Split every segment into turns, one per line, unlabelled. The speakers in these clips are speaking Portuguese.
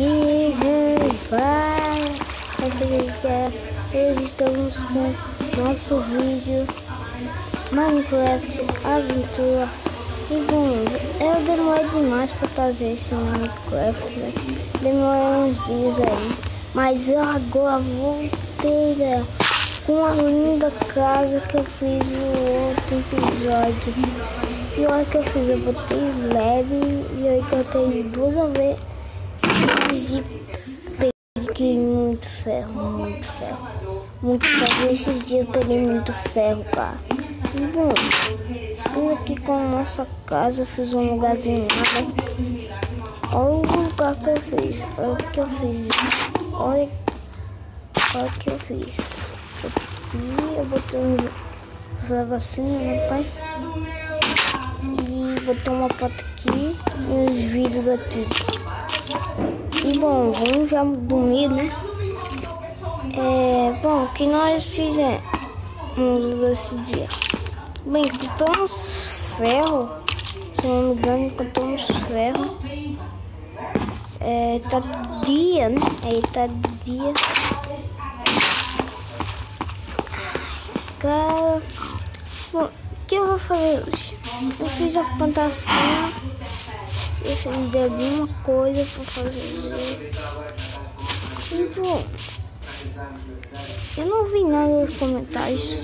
aqui vai hoje estamos com nosso vídeo Minecraft Aventura. E bom, eu demorei demais para trazer esse Minecraft, né? Demorei uns dias aí, mas eu agora voltei, né? Com a linda casa que eu fiz no outro episódio. E a hora que eu fiz, eu botei slab e aí cortei duas vezes e peguei muito ferro. Nesses dias eu peguei muito ferro, cara. E bom, estou aqui com a nossa casa, eu fiz um lugarzinho lá, né? Olha o lugar que eu fiz, olha o que eu fiz, olha o que eu fiz. Aqui eu botei uns negocinhos, né, pai? E botei uma porta aqui e uns vidros aqui. E bom, vamos já dormir, né? Bom, o que nós fizemos esse dia? Bem, encontramos ferro, se não me engano, encontramos ferro. Tá de dia, né? Aí tá de dia. Cara, bom, o que eu vou fazer hoje? Eu fiz a plantação. Preciso de alguma coisa para fazer. E bom, eu não vi nada nos comentários.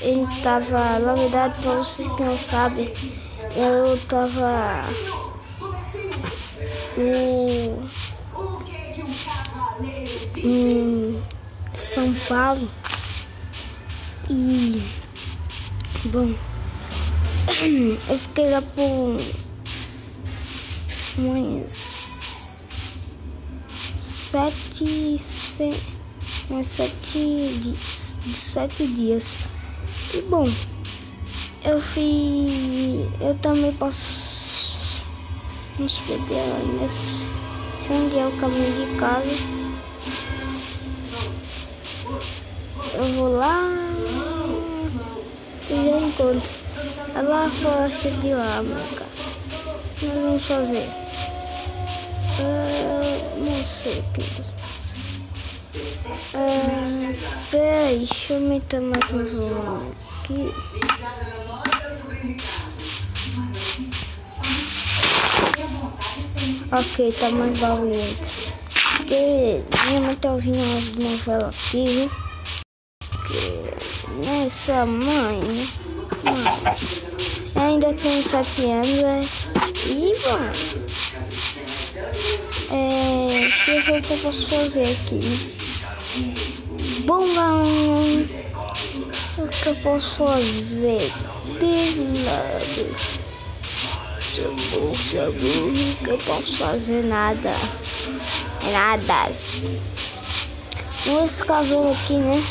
Ele tava, na verdade, para vocês que não sabem, eu tava em São Paulo. E bom, eu fiquei lá por umas 7 dias. E bom, eu também posso nos perder lá nesse onde é o caminho de casa. Eu vou lá e já encontro. É lá a floresta de lá, minha casa. Nós vamos fazer. Não sei o que. Peraí, deixa eu aumentar mais um volume aqui. Ok, tá mais barulhento. Porque minha mãe tá ouvindo umas novelas aqui, viu? Essa mãe, né? Ainda tenho 7 anos, né? E bom, deixa eu ver o que eu posso fazer aqui, né? Bom, galera, o que eu posso fazer? De lado, seguro, que eu posso fazer nada. Vamos caverna aqui, né?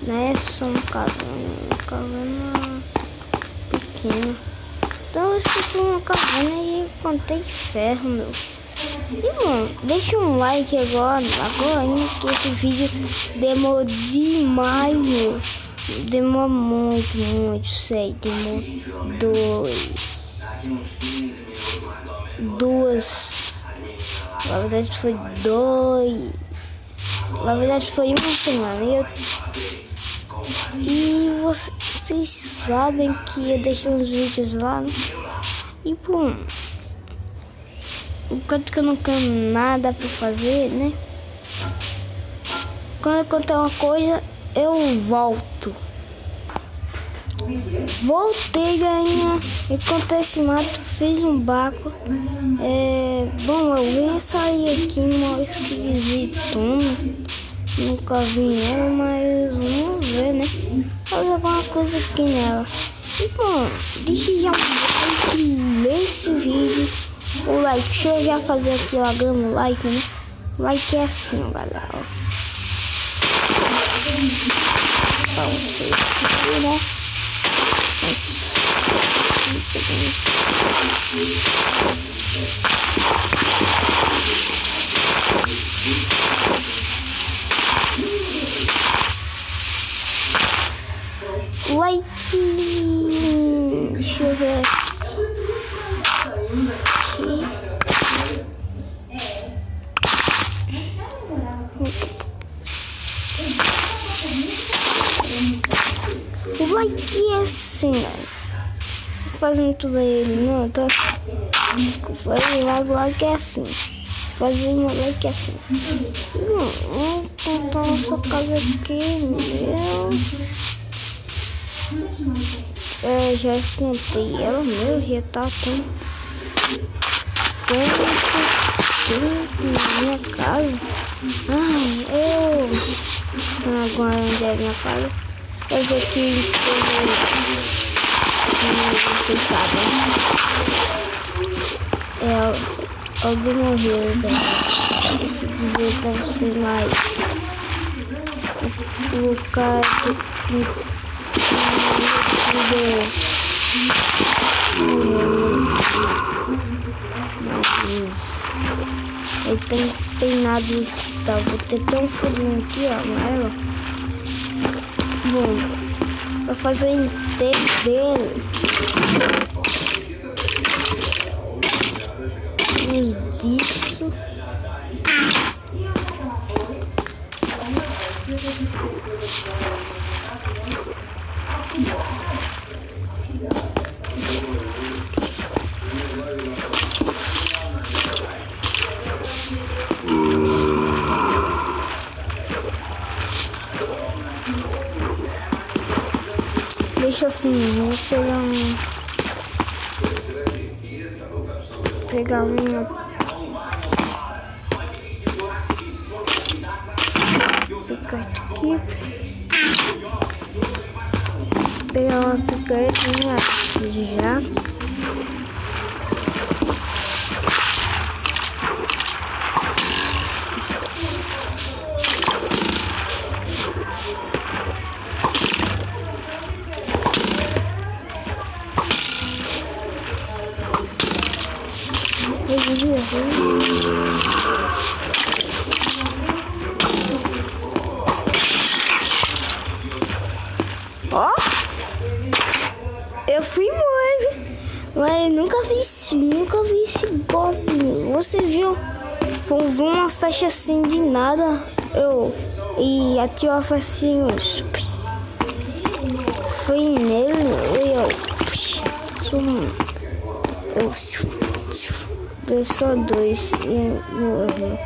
Não é só uma caverna pequena. Então eu esqueci uma caverna e contei ferro, meu. E bom, deixa um like agora ainda que esse vídeo demorou demais, meu. Demorou muito, sei. Demorou na verdade foi 2. Na verdade foi uma semana. E vocês sabem que eu deixei uns vídeos lá, né? E bom, enquanto que eu não tenho nada pra fazer, né? Quando eu contar uma coisa, eu volto. Voltei, ganhar. Encontrei esse mato, fiz um barco. Bom, eu vim sair aqui mal esquisitona. Nunca vi ela, mas vamos ver, né? Fazer alguma coisa aqui nela. E bom, deixa já um like nesse vídeo. O like, deixa eu já fazer aqui lagando o like, né? O like é assim, ó, galera. Pra vocês aqui, né? Like, deixa eu ver aqui. faz muito bem ele, não, tá? Desculpa, ele vai que é assim. Fazer moleque assim. Vou contar nossa casa aqui, meu. Já contei ela, meu, já tá tão tempo na minha casa. Ai, não agora onde é a minha casa. Mas aqui que vocês sabem. Alguém morreu, galera. Esqueci de dizer pra você, mas o cara morreu. Mas ele tem nada no hospital. Vou ter tão fodinho aqui, ó, amarelo. Bom, vou fazer o enterro dele. Disso. Deixa assim, vou pegar uma aqui, pegar uma picaretinha já. Ó, eu fui morto, mas nunca vi esse golpe. Vocês viram? Foi uma flecha assim de nada. E atirou a flecha assim, foi nele deu só 2 e morreu.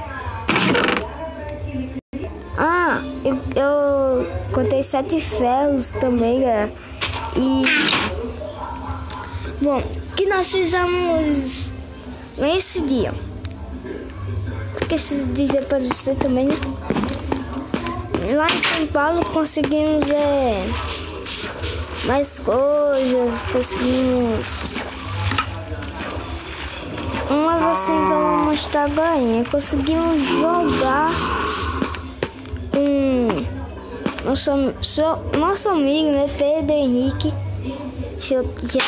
Eu contei 7 ferros também, galera. E bom, o que nós fizemos nesse dia? Esqueci de dizer para vocês também, né? Lá em São Paulo conseguimos mais coisas, conseguimos uma assim que eu vou mostrar agora. Conseguimos jogar com nosso amigo, né, Pedro Henrique. Deixa eu já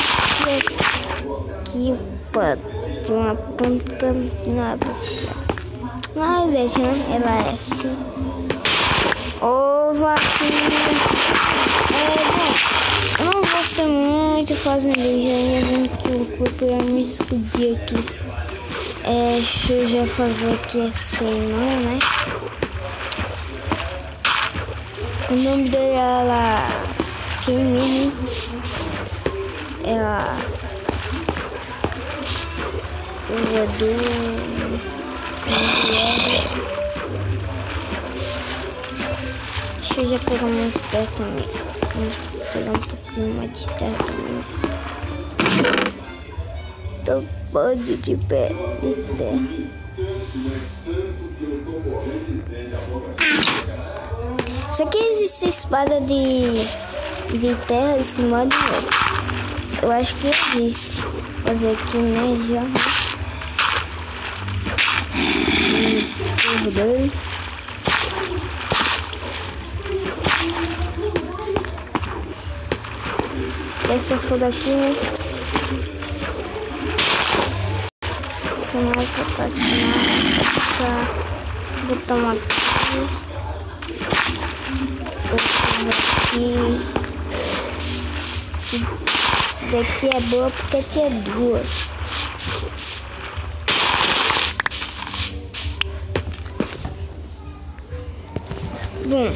aqui de uma planta, não é possível. Mas né, ela é assim. Vaquinha. Eu não vou ser muito fazendo isso, vendo que o corpo ia me escudir aqui. Deixa eu já fazer aqui assim, né? O nome dela quem mesmo? Ela o Edu. Deixa eu já pegar mais terra também. Vou pegar um pouquinho mais de terra também. Tô bode de pé de terra. Isso aqui existe espada de terra em cima de novo. Eu acho que existe. Vou fazer aqui, né? Já. Dele. Essa foda aqui, né? Final que tá aqui. Botar uma aqui. Outros aqui. Esse daqui é boa porque tinha 2. Bom,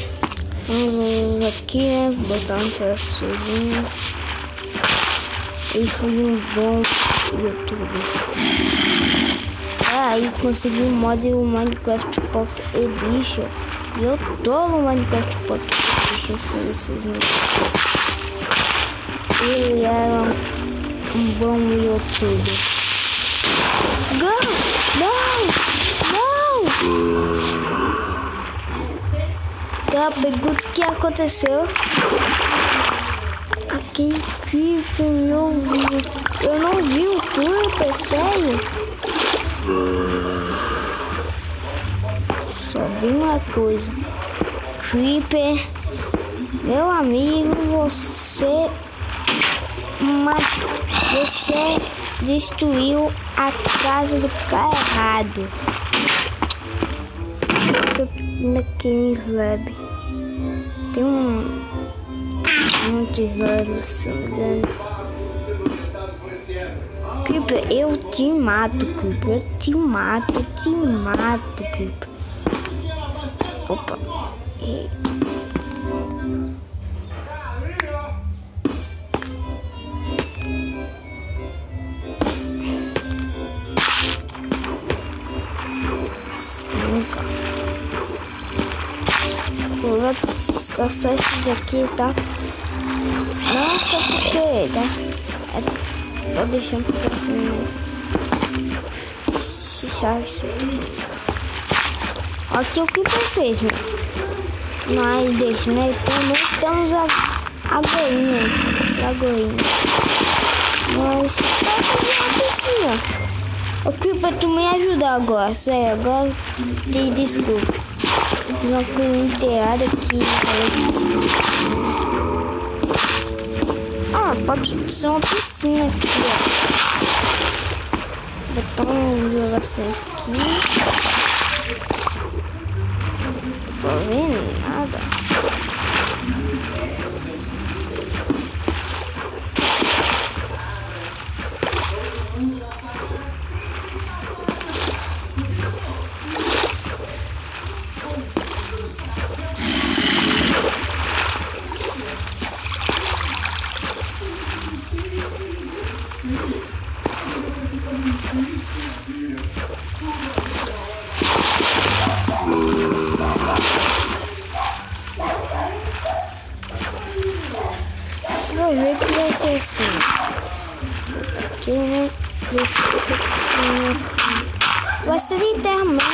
vamos aqui, né? Botar uns açúcares. Ele foi um bom youtuber. Aí consegui o mod do Minecraft Pocket Edition. E eu tô no Minecraft Pocket Edition, se vocês não. Ele era um bom youtuber. Não! Pergunta o que aconteceu. Aquele Creeper, eu não vi o Creeper, sério. Só digo uma coisa, Creeper, meu amigo, você destruiu a casa do cara errado. Naquele slab tem um monte de slab, se não me engano. Creeper, eu te mato, Creeper, eu te mato, Creeper. Opa, eita. Tá só esses aqui, tá? Nossa, por quê, tá? Pode deixar pra cima esses. Fechar isso aqui. Olha aqui o que ele fez, mano. Mas deixa, né? Também temos a goinha. Mas tá fazendo uma piscina. O Creeper, tu me ajuda agora, sério, agora te desculpe. Uma coisa inteira aqui. Pode ser uma piscina aqui, ó. Botar um negócio aqui. Não tô vendo nada. Vou ver que vai ser assim. Aqui, né? Essa piscina assim. Vai ser de terra mesmo.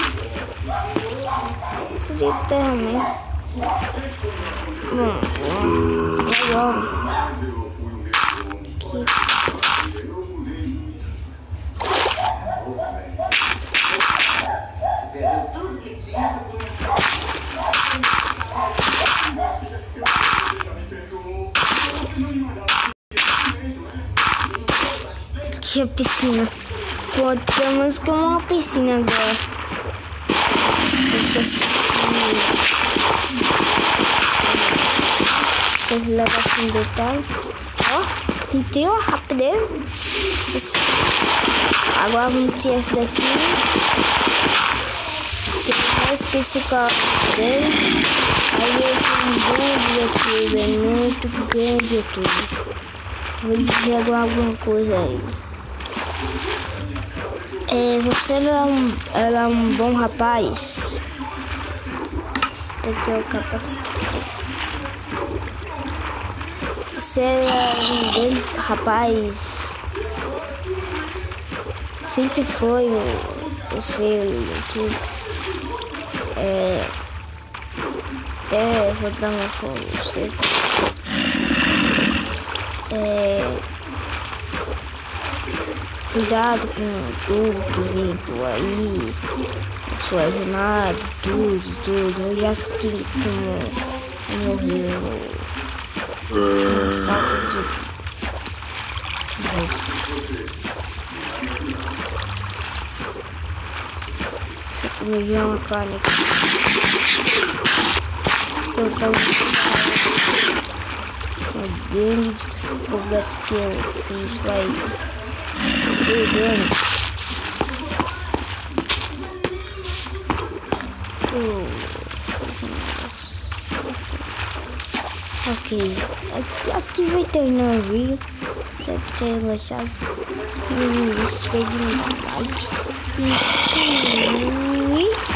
Vai logo. Aqui a piscina. Pô, temos como uma piscina agora. Deixa eu esse negocinho deitado. Ó, sentiu a rapidez? Agora vamos tirar esse daqui. Eu esqueci qual dele. Aí eu fui um grande youtuber, muito grande youtuber. Vou dizer agora alguma coisa aí. Você era um bom rapaz. Aqui é o capacete. Você era um grande rapaz. Sempre foi o seu YouTube. Até vou dar uma foto pra você. Cuidado com tudo que vem por aí, sua jornada, tudo. Eu já assisti como morreu no salto de só que me viu uma carne aqui. Eu tava uma grande descoberta que eu fiz, vai 2 anos. Ok, aqui vai terminar o vídeo. Espero que tenham gostado. Não se esqueça de me dar like. E fui.